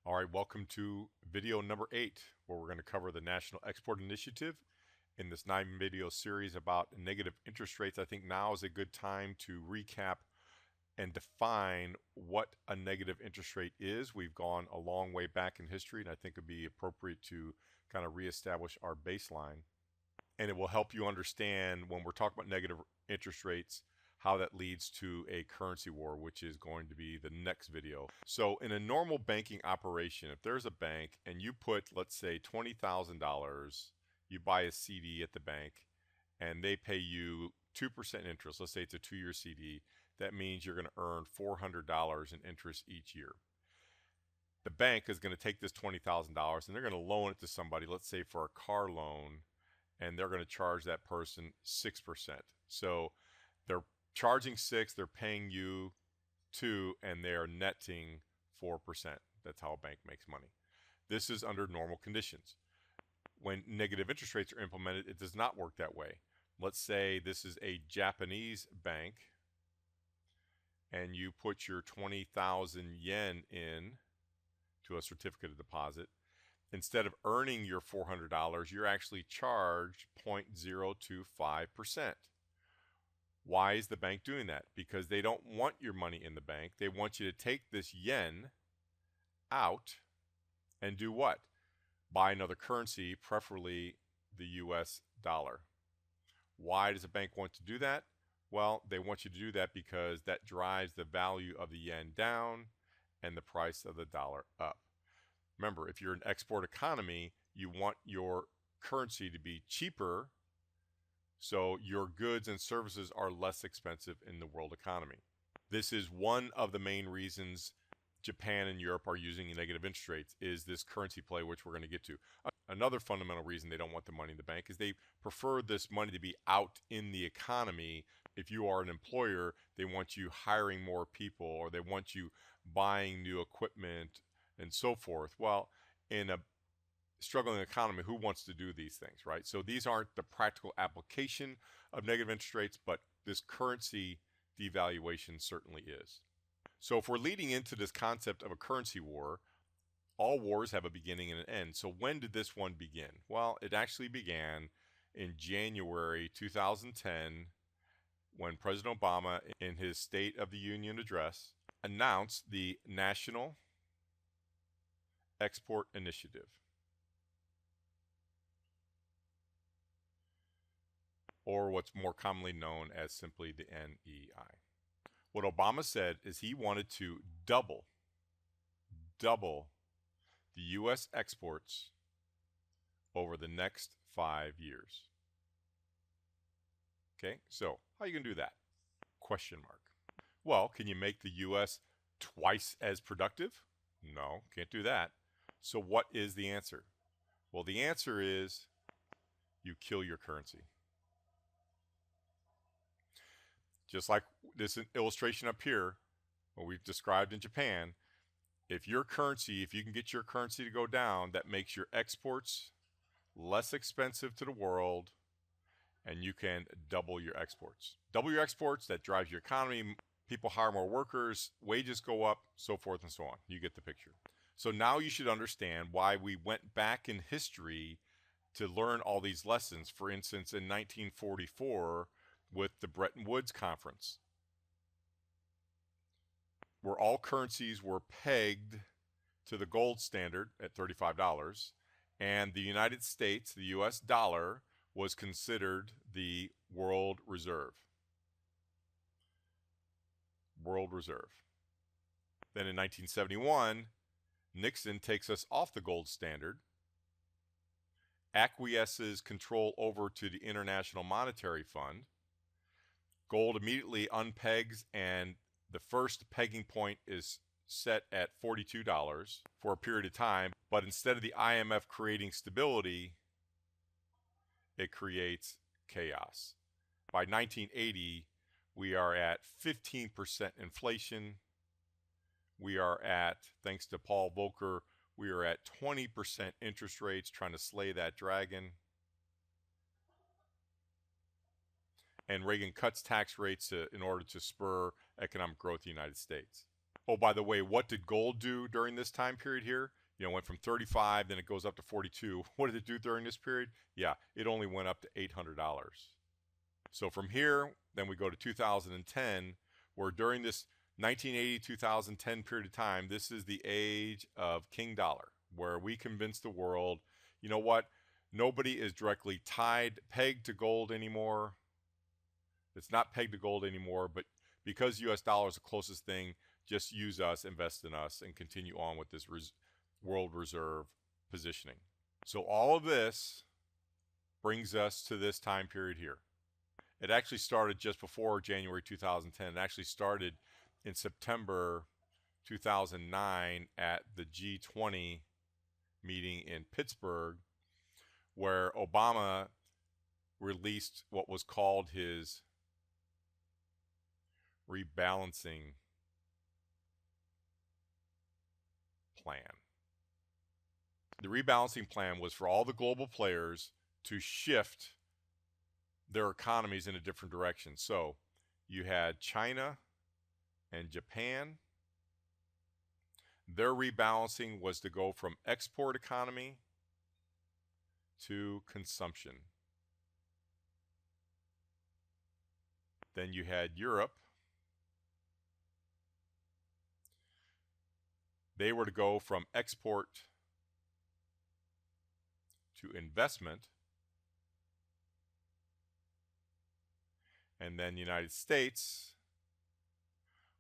All right, welcome to video number 8, where we're going to cover the National Export Initiative. In this 9-video series about negative interest rates, I think now is a good time to recap and define what a negative interest rate is. We've gone a long way back in history, and I think it would be appropriate to kind of reestablish our baseline. And it will help you understand when we're talking about negative interest rates, how that leads to a currency war, which is going to be the next video. So in a normal banking operation, if there's a bank and you put, let's say, $20,000, you buy a CD at the bank and they pay you 2% interest, let's say it's a 2-year CD, that means you're going to earn $400 in interest each year. The bank is going to take this $20,000 and they're going to loan it to somebody, let's say for a car loan, and they're going to charge that person 6%. So they're charging 6, they're paying you 2, and they are netting 4%. That's how a bank makes money. This is under normal conditions. When negative interest rates are implemented, it does not work that way. Let's say this is a Japanese bank, and you put your 20,000 yen in to a certificate of deposit. Instead of earning your $400, you're actually charged 0.025%. Why is the bank doing that? Because they don't want your money in the bank. They want you to take this yen out and do what? Buy another currency, preferably the US dollar. Why does a bank want to do that? Well, they want you to do that because that drives the value of the yen down and the price of the dollar up. Remember, if you're an export economy, you want your currency to be cheaper so your goods and services are less expensive in the world economy. This is one of the main reasons Japan and Europe are using negative interest rates, is this currency play, which we're going to get to. Another fundamental reason they don't want the money in the bank is they prefer this money to be out in the economy. If you are an employer, they want you hiring more people, or they want you buying new equipment and so forth. Well, in a struggling economy, who wants to do these things, right? So these aren't the practical application of negative interest rates, but this currency devaluation certainly is. So if we're leading into this concept of a currency war, all wars have a beginning and an end. So when did this one begin? Well, it actually began in January 2010 when President Obama, in his State of the Union address, announced the National Export Initiative, or what's more commonly known as simply the NEI. What Obama said is he wanted to double the U.S. exports over the next 5 years. Okay, so how are you going to do that? Question mark. Well, can you make the U.S. twice as productive? No, can't do that. So what is the answer? Well, the answer is you kill your currency. Just like this illustration up here, what we've described in Japan, if you can get your currency to go down, that makes your exports less expensive to the world, and you can double your exports. Double your exports, that drives your economy, people hire more workers, wages go up, so forth and so on. You get the picture. So now you should understand why we went back in history to learn all these lessons. For instance, in 1944, with the Bretton Woods Conference, where all currencies were pegged to the gold standard at $35, and the United States, the US dollar, was considered the world reserve. World reserve. Then in 1971, Nixon takes us off the gold standard, acquiesces control over to the International Monetary Fund. Gold immediately unpegs, and the first pegging point is set at $42 for a period of time. But instead of the IMF creating stability, it creates chaos. By 1980, we are at 15% inflation. We are at, thanks to Paul Volcker, we are at 20% interest rates, trying to slay that dragon. And Reagan cuts tax rates in order to spur economic growth in the United States. Oh, by the way, what did gold do during this time period here? You know, it went from 35, then it goes up to 42. What did it do during this period? Yeah, it only went up to $800. So from here, then we go to 2010, where during this 1980-2010 period of time, this is the age of King Dollar, where we convinced the world, you know what? Nobody is directly pegged to gold anymore. It's not pegged to gold anymore, but because US dollar is the closest thing, just use us, invest in us, and continue on with this world reserve positioning. So all of this brings us to this time period here. It actually started just before January 2010. It actually started in September 2009 at the G20 meeting in Pittsburgh, where Obama released what was called his rebalancing plan. The rebalancing plan was for all the global players to shift their economies in a different direction. So you had China and Japan. Their rebalancing was to go from export economy to consumption. Then you had Europe. They were to go from export to investment. And then the United States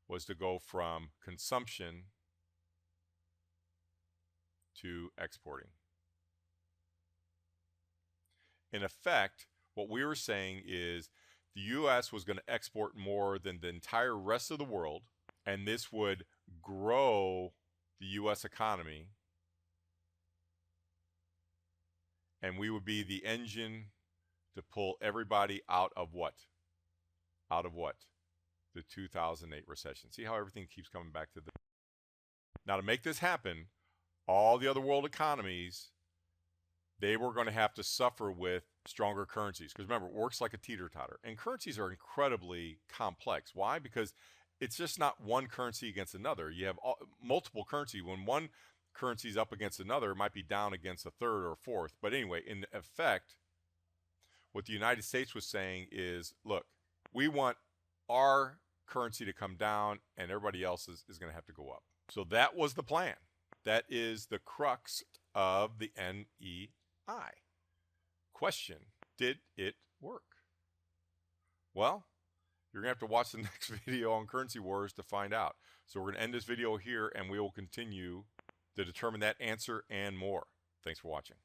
was to go from consumption to exporting. In effect, what we were saying is the U.S. was going to export more than the entire rest of the world, and this would grow the U.S. economy, and we would be the engine to pull everybody out of what? Out of what? The 2008 recession. See how everything keeps coming back to the... Now, to make this happen, all the other world economies, they were going to have to suffer with stronger currencies. Because remember, it works like a teeter-totter. And currencies are incredibly complex. Why? Because it's just not one currency against another. You have multiple currency. When one currency is up against another, it might be down against a third or a fourth. But anyway, in effect, what the United States was saying is, look, we want our currency to come down and everybody else is going to have to go up. So that was the plan. That is the crux of the NEI. Question, did it work? Well, you're going to have to watch the next video on currency wars to find out. So we're going to end this video here and we will continue to determine that answer and more. Thanks for watching.